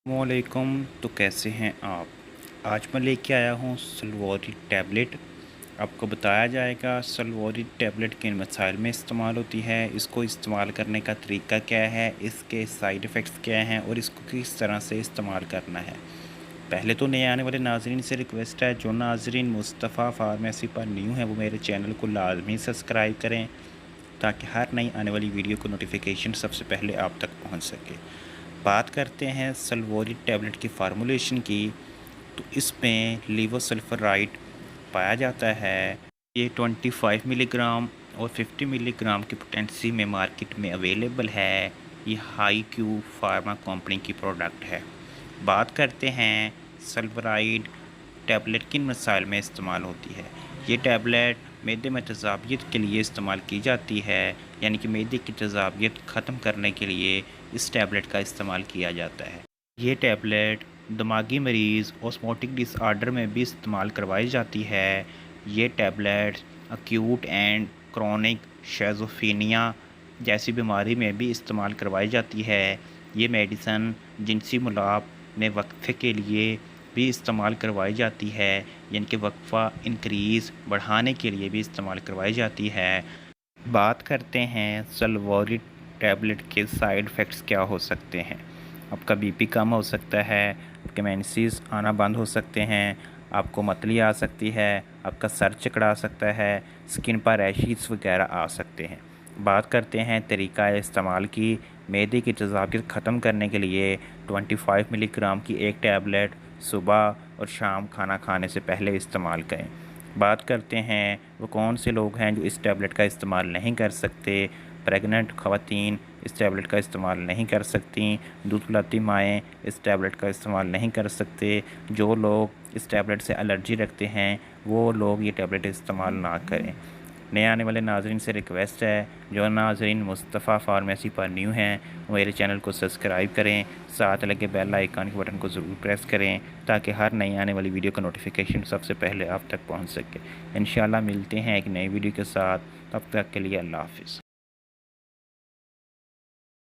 वालेकुम। तो कैसे हैं आप। आज मैं लेके आया हूँ सलवोरी टैबलेट। आपको बताया जाएगा सलवोरी टैबलेट किन मसाइल में इस्तेमाल होती है, इसको इस्तेमाल करने का तरीका क्या है, इसके साइड इफ़ेक्ट्स क्या हैं और इसको किस तरह से इस्तेमाल करना है। पहले तो नए आने वाले नाजरीन से रिक्वेस्ट है, जो नाजरीन मुस्तफ़ा फार्मेसी पर न्यू है वो मेरे चैनल को लाजमी सब्सक्राइब करें ताकि हर नई आने वाली वीडियो को नोटिफिकेशन सबसे पहले आप तक पहुँच सके। बात करते हैं सलवोरी टैबलेट की फार्मूलेशन की, तो इसमें लीवोसल्फराइड पाया जाता है। ये 25 मिलीग्राम और 50 मिलीग्राम की पोटेंसी में मार्केट में अवेलेबल है। ये हाई क्यू फार्मा कंपनी की प्रोडक्ट है। बात करते हैं सल्फराइड टैबलेट किन मसाइल में इस्तेमाल होती है। ये टैबलेट मैदे में तेज़ाबियत के लिए इस्तेमाल की जाती है, यानी कि मैदे की तेज़ाबियत ख़त्म करने के लिए इस टैबलेट का इस्तेमाल किया जाता है। ये टैबलेट दिमागी मरीज़ ऑस्मोटिक डिसऑर्डर में भी इस्तेमाल करवाई जाती है। ये टैबलेट अक्यूट एंड क्रोनिक शेज़ोफ्रेनिया जैसी बीमारी में भी इस्तेमाल करवाई जाती है। ये मेडिसन जिनसी मुलाप में वक्फे के लिए भी इस्तेमाल करवाई जाती है, यानी कि वक्फ़ा इंक्रीज़ बढ़ाने के लिए भी इस्तेमाल करवाई जाती है। बात करते हैं सलवोरी टैबलेट के साइड इफ़ेक्ट्स क्या हो सकते हैं। आपका बीपी कम हो सकता है, आपके मेंसेस आना बंद हो सकते हैं, आपको मतली आ सकती है, आपका सर चकरा सकता है, स्किन पर रैशेस वगैरह आ सकते हैं। बात करते हैं तरीका इस्तेमाल की। मैदे की तेज़ाबियत ख़त्म करने के लिए 25 मिलीग्राम की एक टैबलेट सुबह और शाम खाना खाने से पहले इस्तेमाल करें। बात करते हैं वो कौन से लोग हैं जो इस टैबलेट का इस्तेमाल नहीं कर सकते। प्रेग्नेंट ख़वातीन इस टैबलेट का इस्तेमाल नहीं कर सकती, दूध पिलाती माएँ इस टैबलेट का इस्तेमाल नहीं कर सकते, जो लोग इस टैबलेट से एलर्जी रखते हैं वो लोग ये टैबलेट इस्तेमाल ना करें। नए आने वाले नाजरीन से रिक्वेस्ट है, जो नाजरीन मुस्तफ़ा फार्मेसी पर न्यू हैं वो मेरे चैनल को सब्सक्राइब करें, साथ लगे बेल आइकन के बटन को ज़रूर प्रेस करें ताकि हर नई आने वाली वीडियो का नोटिफिकेशन सबसे पहले आप तक पहुंच सके। इंशाल्लाह मिलते हैं एक नई वीडियो के साथ, तब तक के लिए अल्लाह हाफ़िज़।